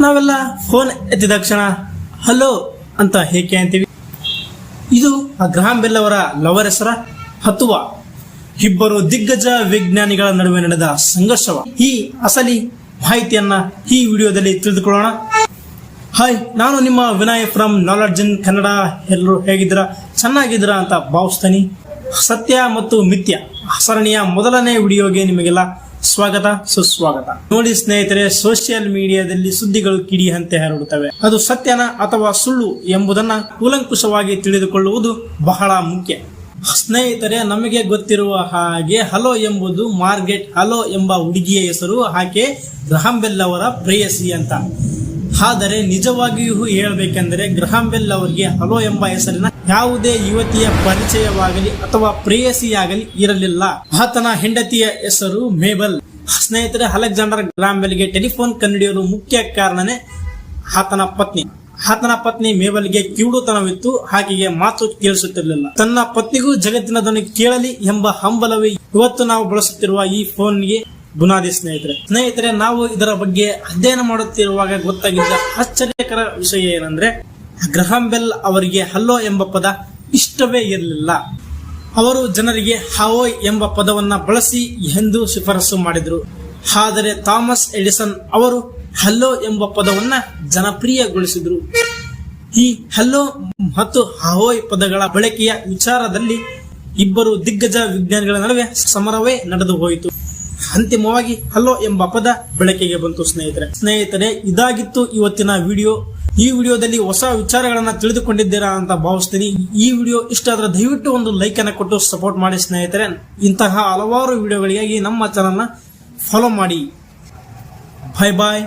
ನಾವೆಲ್ಲ ಫೋನ್ ಎತ್ತಿದ ತಕ್ಷಣ ಹಲೋ ಅಂತ ಹೇಗೆ ಅಂತೀವಿ. ಇದು ಗ್ರಹಾಂ ಬೆಲ್ ಅವರ ಲವರ್ ಹೆಸರ ಅಥವಾ ಇಬ್ಬರು ದಿಗ್ಗಜ ವಿಜ್ಞಾನಿಗಳ ನಡುವೆ ನಡೆದ ಸಂಘರ್ಷವ? ಈ ಅಸಲಿ ಮಾಹಿತಿಯನ್ನ ಈ ವಿಡಿಯೋದಲ್ಲಿ ತಿಳಿದುಕೊಳ್ಳೋಣ. ಹಾಯ್, ನಾನು ನಿಮ್ಮ ವಿನಯ್ ಫ್ರಮ್ ನಾಲೆಡ್ಜ್ ಇನ್ ಕನ್ನಡ. ಎಲ್ಲರೂ ಹೇಗಿದ್ದೀರಾ? ಚೆನ್ನಾಗಿದ್ದೀರಾ ಅಂತ ಭಾವಿಸ್ತೀನಿ. ಸತ್ಯ ಮತ್ತು ಮಿಥ್ಯ ಸರಣಿಯ ಮೊದಲನೇ ವಿಡಿಯೋಗೆ ನಿಮಗೆಲ್ಲ ಸ್ವಾಗತ ಸುಸ್ವಾಗತ. ನೋಡಿ ಸ್ನೇಹಿತರೆ, ಸೋಷಿಯಲ್ ಮೀಡಿಯಾದಲ್ಲಿ ಸುದ್ದಿಗಳು ಕಿಡಿಯಂತೆ ಹರಡುತ್ತವೆ. ಅದು ಸತ್ಯನ ಅಥವಾ ಸುಳ್ಳು ಎಂಬುದನ್ನ ಕೂಲಂಕುಷವಾಗಿ ತಿಳಿದುಕೊಳ್ಳುವುದು ಬಹಳ ಮುಖ್ಯ. ಸ್ನೇಹಿತರೆ, ನಮಗೆ ಗೊತ್ತಿರುವ ಹಾಗೆ ಹಲೋ ಎಂಬುದು ಮಾರ್ಗೆಟ್ ಹಲೋ ಎಂಬ ಹುಡುಗಿಯ ಹೆಸರು. ಆಕೆ ಗ್ರಹಾಂ ಬೆಲ್ ಅವರ ಪ್ರೇಯಸಿ ಅಂತ. ಆದರೆ ನಿಜವಾಗಿಯೂ ಹೇಳಬೇಕೆಂದರೆ ಗ್ರಹಾಂ ಬೆಲ್ ಅವರಿಗೆ ಹಲೋ ಎಂಬ ಹೆಸರಿನ ಯಾವುದೇ ಯುವತಿಯ ಪರಿಚಯವಾಗಲಿ ಅಥವಾ ಪ್ರೇಯಸಿಯಾಗಲಿ ಇರಲಿಲ್ಲ. ಆತನ ಹೆಂಡತಿಯ ಹೆಸರು ಮೇಬಲ್. ಸ್ನೇಹಿತರೆ, ಅಲೆಕ್ಸಾಂಡರ್ ಗ್ರಹಾಂ ಬೆಲ್ಗೆ ಟೆಲಿಫೋನ್ ಕಂಡುಹಿಡಿಯಲು ಮುಖ್ಯ ಕಾರಣನೇ ಆತನ ಪತ್ನಿ ಮೇಬಲ್ಗೆ ಕಿವುಡುತನವಿತ್ತು. ಆಕೆಗೆ ಮಾತು ಕೇಳಿಸುತ್ತಿರಲಿಲ್ಲ. ತನ್ನ ಪತ್ನಿಗೂ ಜಗತ್ತಿನ ಧ್ವನಿ ಕೇಳಲಿ ಎಂಬ ಹಂಬಲವೇ ಇವತ್ತು ನಾವು ಬಳಸುತ್ತಿರುವ ಈ ಫೋನ್ಗೆ ಬುನಾದಿ. ಸ್ನೇಹಿತರೆ, ನಾವು ಇದರ ಬಗ್ಗೆ ಅಧ್ಯಯನ ಮಾಡುತ್ತಿರುವಾಗ ಗೊತ್ತಾಗಿದ್ದ ಆಶ್ಚರ್ಯಕರ ವಿಷಯ ಏನಂದ್ರೆ, ಗ್ರಹಾಂ ಬೆಲ್ ಅವರಿಗೆ ಹಲೋ ಎಂಬ ಪದ ಇಷ್ಟವೇ ಇರಲಿಲ್ಲ. ಅವರು ಜನರಿಗೆ ಹಾವೋಯ್ ಎಂಬ ಪದವನ್ನ ಬಳಸಿ ಎಂದು ಶಿಫಾರಸು ಮಾಡಿದ್ರು. ಆದರೆ ಥಾಮಸ್ ಎಡಿಸನ್ ಅವರು ಹಲೋ ಎಂಬ ಪದವನ್ನ ಜನಪ್ರಿಯಗೊಳಿಸಿದ್ರು. ಈ ಹಲೋ ಮತ್ತು ಹಾವೋಯ್ ಪದಗಳ ಬಳಕೆಯ ವಿಚಾರದಲ್ಲಿ ಇಬ್ಬರು ದಿಗ್ಗಜ ವಿಜ್ಞಾನಿಗಳ ನಡುವೆ ಸಮರವೇ ನಡೆದು ಹೋಯಿತು. ಅಂತಿಮವಾಗಿ ಹಲೋ ಎಂಬ ಪದ ಬಳಕೆಗೆ ಬಂತು. ಸ್ನೇಹಿತರೆ, ಇದಾಗಿತ್ತು ಇವತ್ತಿನ ವಿಡಿಯೋ. ಈ ವಿಡಿಯೋದಲ್ಲಿ ಹೊಸ ವಿಚಾರಗಳನ್ನ ತಿಳಿದುಕೊಂಡಿದ್ದೀರಾ ಅಂತ ಭಾವಿಸ್ತೀನಿ. ಈ ವಿಡಿಯೋ ಇಷ್ಟ ಆದ್ರೆ ದಯವಿಟ್ಟು ಒಂದು ಲೈಕ್ ಅನ್ನು ಕೊಟ್ಟು ಸಪೋರ್ಟ್ ಮಾಡಿ ಸ್ನೇಹಿತರೆ. ಇಂತಹ ಹಲವಾರು ವಿಡಿಯೋಗಳಿಗಾಗಿ ನಮ್ಮ ಚಾನಲ್ನ ಫಾಲೋ ಮಾಡಿ. ಬಾಯ್ ಬಾಯ್.